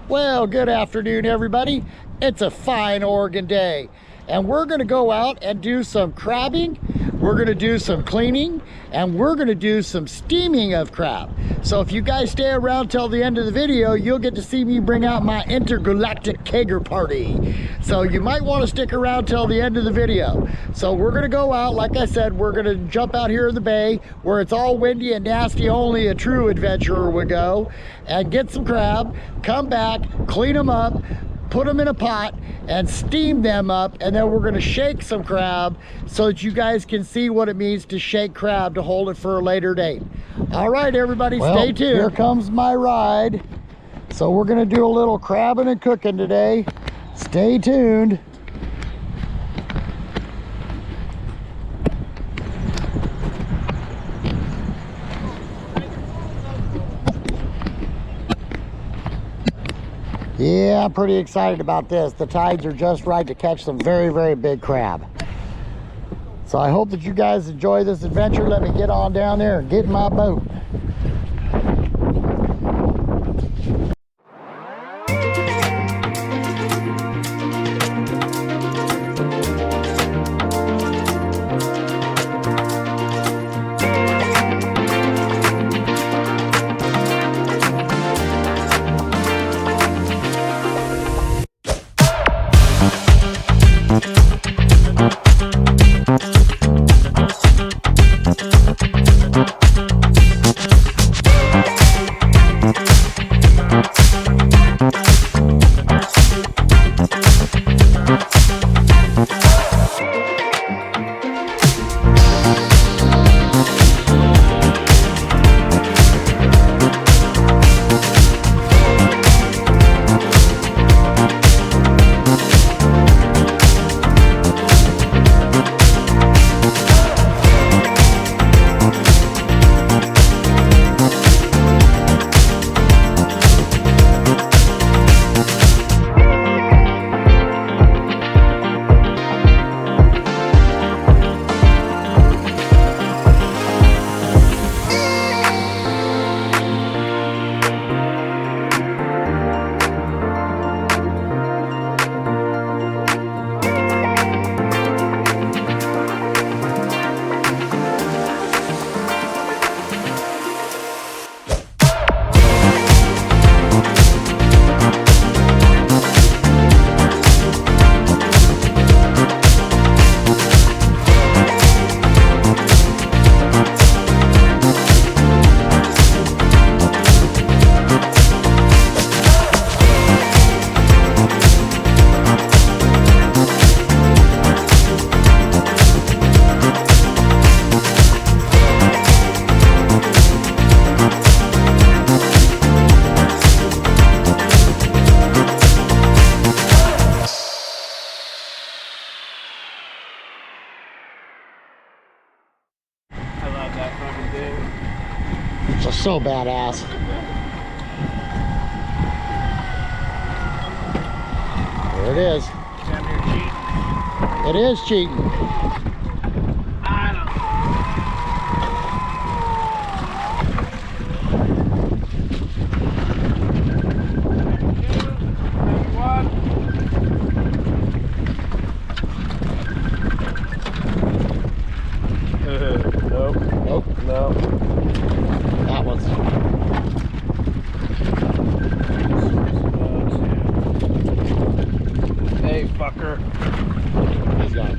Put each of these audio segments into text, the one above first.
Well, good afternoon, everybody. It's a fine Oregon day, and we're going to go out and do some crabbing. We're going to do some cleaning, and we're going to do some steaming of crab. So if you guys stay around till the end of the video, you'll get to see me bring out my intergalactic kegger party. So you might want to stick around till the end of the video. So we're going to go out, like I said, we're going to jump out here in the bay where it's all windy and nasty. Only a true adventurer would go, and get some crab, come back, clean them up, put them in a pot and steam them up, and then we're going to shake some crab so that you guys can see what it means to shake crab to hold it for a later date. All right, everybody, stay tuned. Here comes my ride. So we're going to do a little crabbing and cooking today. Stay tuned. Yeah, I'm pretty excited about this. The tides are just right to catch some very, very big crab. So I hope that you guys enjoy this adventure. Let me get on down there and get in my boat. So badass. There it is. It is cheating. Nope. No. That one's... Hey, fucker. He's got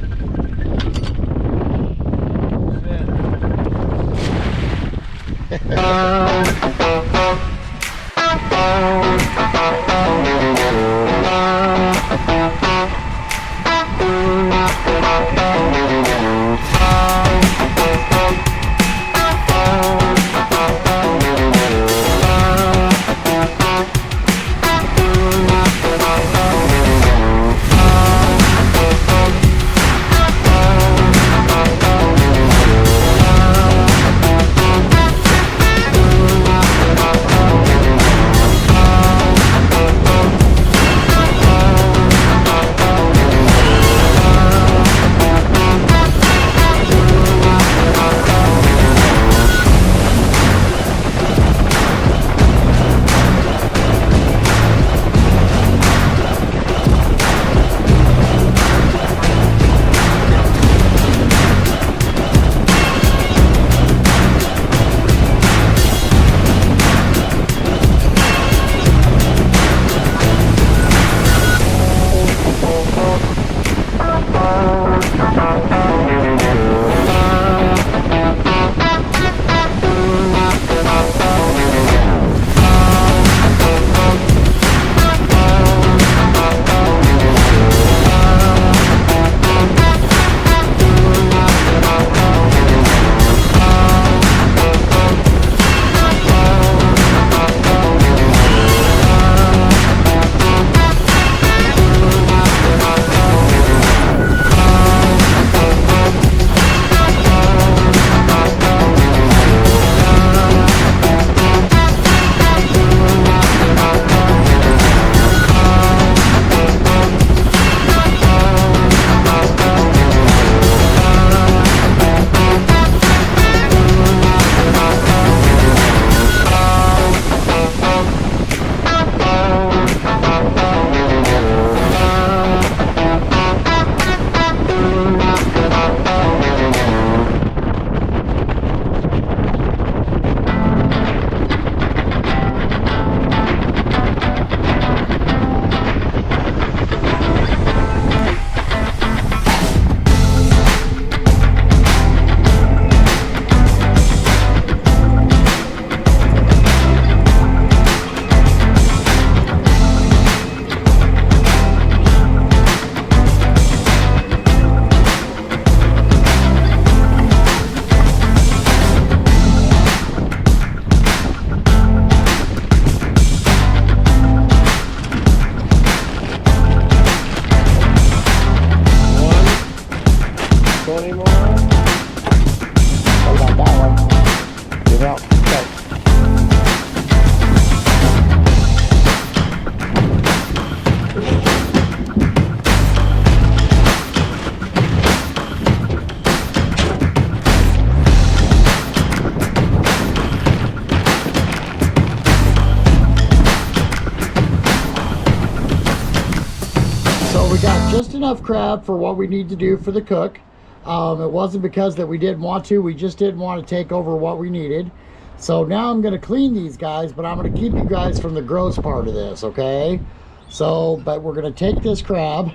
just enough crab for what we need to do for the cook. It wasn't because that we didn't want to, we just didn't want to take over what we needed. So now I'm going to clean these guys, but I'm going to keep you guys from the gross part of this, okay? So, but we're going to take this crab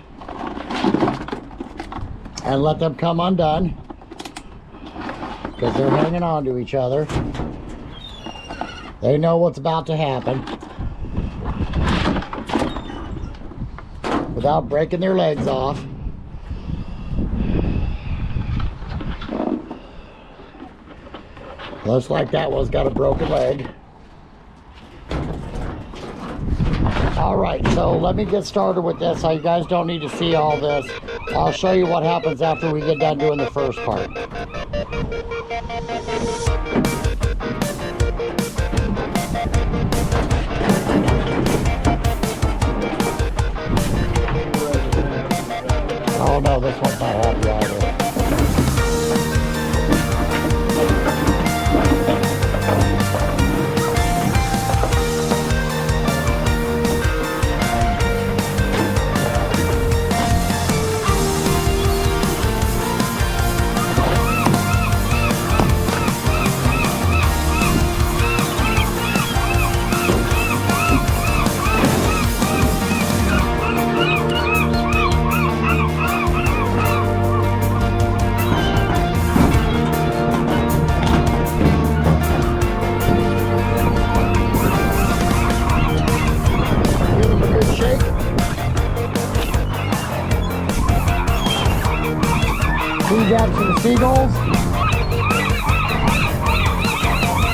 and let them come undone because they're hanging on to each other. They know what's about to happen without breaking their legs off. Looks like that one's got a broken leg. All right, so let me get started with this. So you guys don't need to see all this. I'll show you what happens after we get done doing the first part. Oh no, this one's not happy either. Feed that to the seagulls.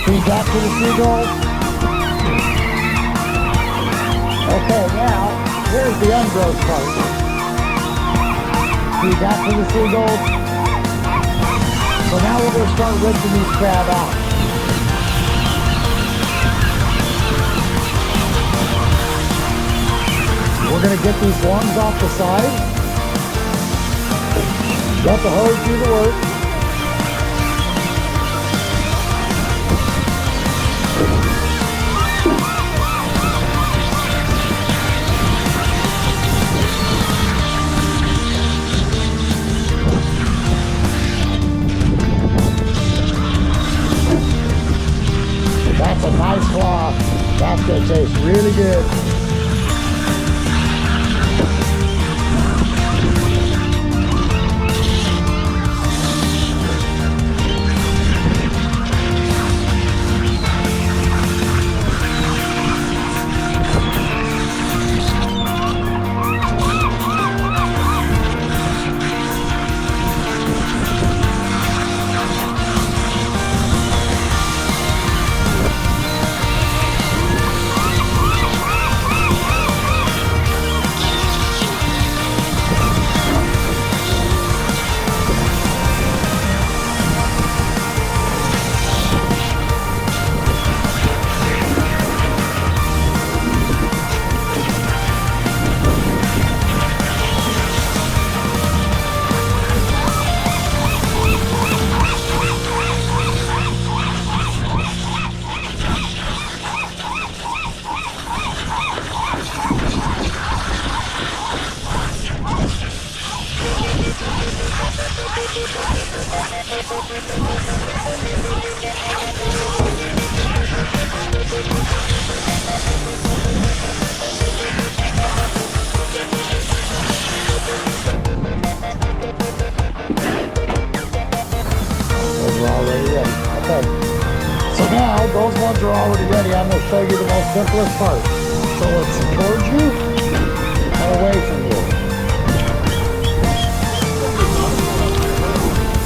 Feed that to the seagulls. Okay, now, here's the ungross part. Feed that to the seagulls. So now we're going to start rinsing these crab out. We're going to get these lungs off the side. Let the hose do the work. That's a nice cloth. That's going to taste really good. Those ones are already ready. I'm going to show you the most simplest part. So it's towards you and away from you.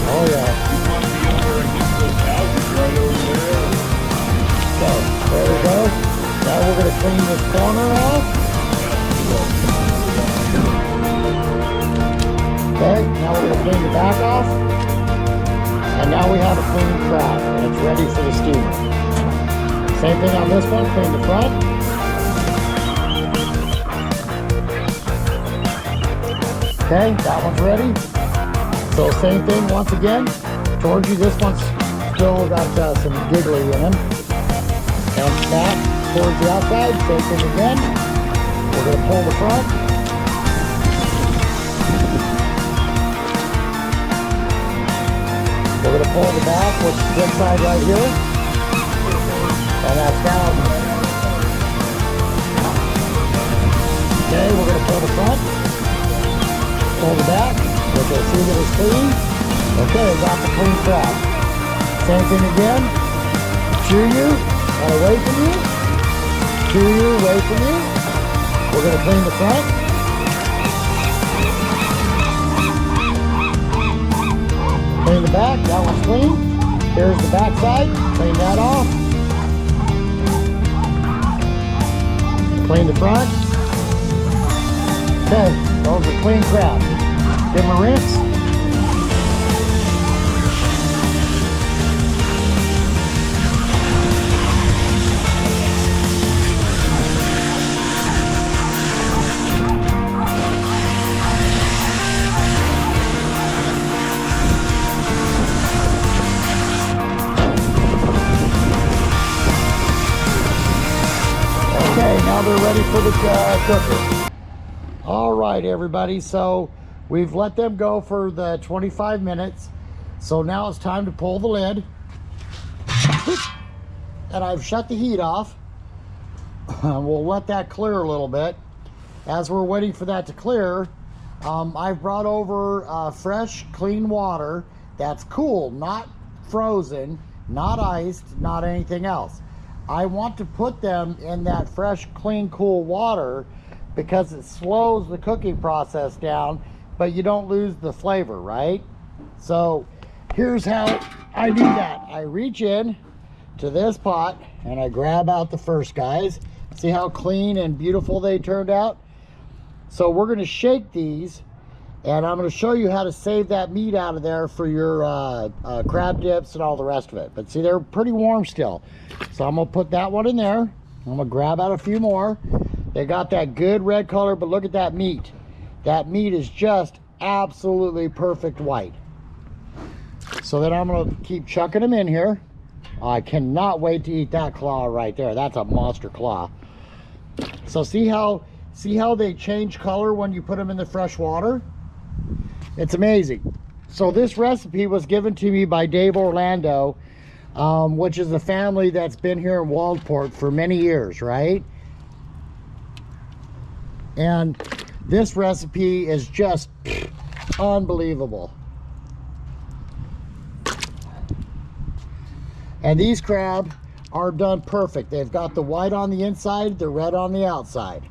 Oh yeah. So there we go. Now we're going to clean this corner off. Okay, now we're going to clean the back off. And now we have a clean crab, and it's ready for the steamer. Same thing on this one, clean the front. Okay, that one's ready. So same thing once again. Towards you, this one's still got some giggly in him. And back towards the outside, same thing again. We're going to pull the front. We're going to pull the back, which is this side right here. And that's down. Okay, we're going to pull the front. Pull the back, which you'll see that is clean. Okay, got the clean crab. Same thing again. To you, and away from you. To you, away from you. We're going to clean the front. Clean the back, that one's clean. Here's the back side, clean that off. Clean the front. Okay, those are clean crab. Give them a rinse. Okay, now they're ready for the cooker. All right, everybody, so we've let them go for the 25 minutes. So now it's time to pull the lid. And I've shut the heat off. We'll let that clear a little bit. As we're waiting for that to clear, I've brought over fresh, clean water that's cool, not frozen, not iced, not anything else. I want to put them in that fresh, clean, cool water because it slows the cooking process down, but you don't lose the flavor, right? So here's how I do that. I reach in to this pot and I grab out the first guys. See how clean and beautiful they turned out? So we're gonna shake these and I'm gonna show you how to save that meat out of there for your crab dips and all the rest of it. But see, they're pretty warm still. So I'm gonna put that one in there. I'm gonna grab out a few more. They got that good red color, but look at that meat. That meat is just absolutely perfect white. So then I'm gonna keep chucking them in here. I cannot wait to eat that claw right there. That's a monster claw. So see how they change color when you put them in the fresh water? It's amazing. So this recipe was given to me by Dave Orlando, which is a family that's been here in Waldport for many years, right? And this recipe is just unbelievable. And these crab are done perfect. They've got the white on the inside, the red on the outside.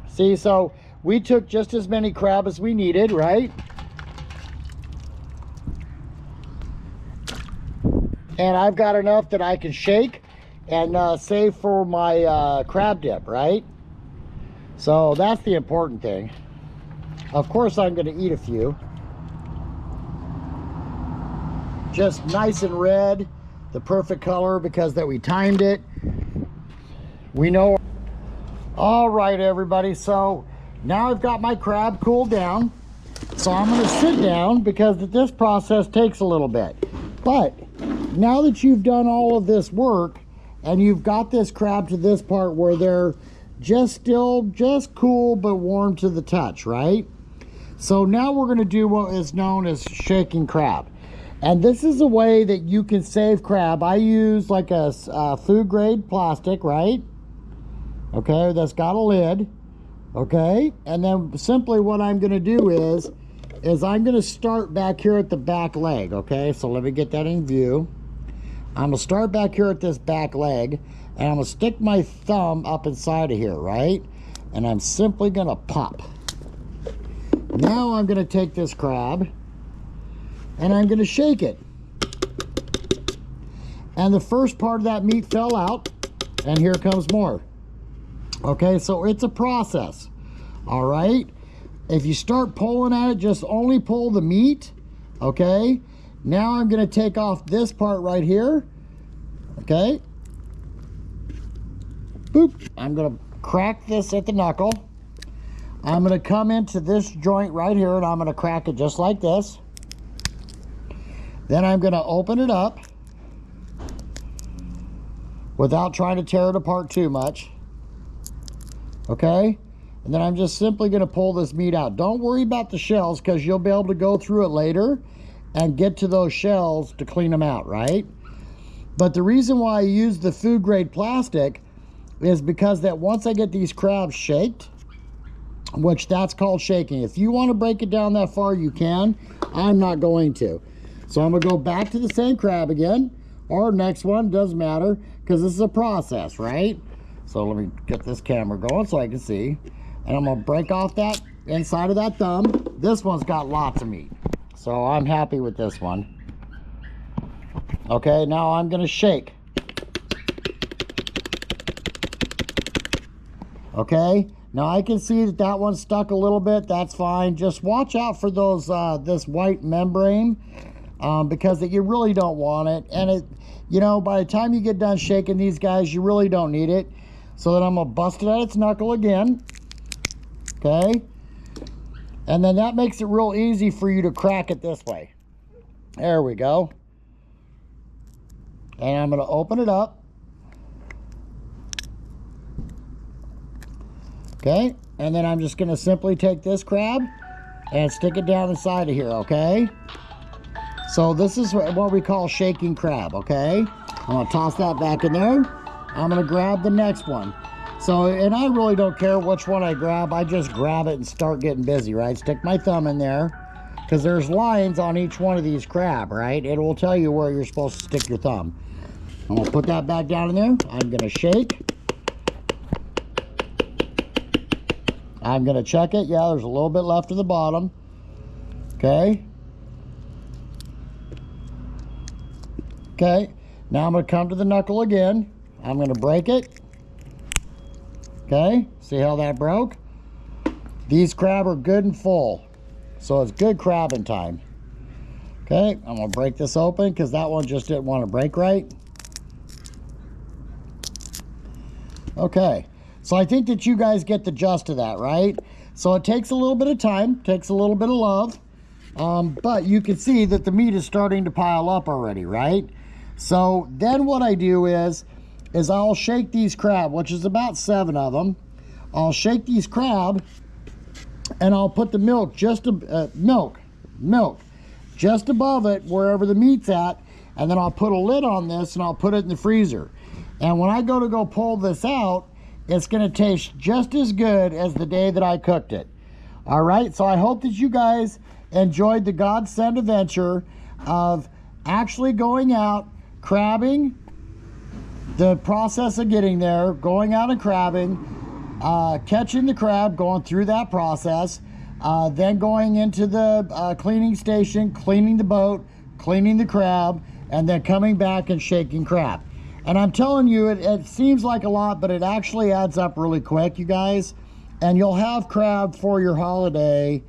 See, so we took just as many crab as we needed, right? And I've got enough that I can shake and save for my crab dip, right? So that's the important thing. Of course, I'm going to eat a few. Just nice and red, the perfect color because that we timed it. We know. All right, everybody, so now I've got my crab cooled down. So I'm going to sit down because this process takes a little bit. But now that you've done all of this work and you've got this crab to this part where they're just cool but warm to the touch, right? So now we're going to do what is known as shaking crab. And this is a way that you can save crab. I use like a food grade plastic, right? Okay, that's got a lid. Okay, and then simply what I'm going to do is I'm going to start back here at the back leg. Okay, so let me get that in view. I'm going to start back here at this back leg, and I'm going to stick my thumb up inside of here, right? And I'm simply going to pop. Now I'm going to take this crab and I'm going to shake it. And the first part of that meat fell out, and here comes more. Okay, so it's a process. All right, if you start pulling at it, just only pull the meat. Okay, now I'm going to take off this part right here. Okay, boop. I'm going to crack this at the knuckle. I'm going to come into this joint right here and I'm going to crack it just like this. Then I'm going to open it up without trying to tear it apart too much. Okay, And then I'm just simply going to pull this meat out. Don't worry about the shells, because you'll be able to go through it later and get to those shells to clean them out, right? But the reason why I use the food grade plastic is because that once I get these crabs shaked, which that's called shaking. If you want to break it down that far, you can. I'm not going to. So I'm going to go back to the same crab again, or next one, doesn't matter, because this is a process, right? So let me get this camera going so I can see. And I'm going to break off that inside of that thumb. This one's got lots of meat, so I'm happy with this one. Okay, now I'm going to shake. Okay, now I can see that that one's stuck a little bit. That's fine. Just watch out for those this white membrane, because you really don't want it. And it, you know, by the time you get done shaking these guys, you really don't need it. So then I'm gonna bust it at its knuckle again. Okay, and then that makes it real easy for you to crack it this way. There we go. And I'm gonna open it up. Okay, and then I'm just gonna simply take this crab and stick it down inside of here, okay? So this is what we call shaking crab, okay? I'm gonna toss that back in there. I'm gonna grab the next one. So, and I really don't care which one I grab, I just grab it and start getting busy, right? Stick my thumb in there, because there's lines on each one of these crab, right? It will tell you where you're supposed to stick your thumb. I'm gonna put that back down in there. I'm gonna shake. I'm gonna check it. Yeah, there's a little bit left at the bottom. Okay. Okay, now I'm gonna come to the knuckle again. I'm gonna break it. Okay, see how that broke? These crab are good and full, so it's good crabbing time. Okay, I'm gonna break this open because that one just didn't want to break right. Okay, so I think that you guys get the gist of that, right? So it takes a little bit of time, takes a little bit of love, but you can see that the meat is starting to pile up already, right? So then what I do is I'll shake these crab, which is about 7 of them. I'll shake these crab and I'll put the milk just just above it wherever the meat's at, and then I'll put a lid on this and I'll put it in the freezer. And when I go to pull this out, it's gonna taste just as good as the day that I cooked it. All right, so I hope that you guys enjoyed the godsend adventure of actually going out, crabbing, the process of getting there, going out and crabbing, catching the crab, going through that process, then going into the cleaning station, cleaning the boat, cleaning the crab, and then coming back and shaking crab. And I'm telling you, it seems like a lot, but it actually adds up really quick, you guys. And you'll have crab for your holiday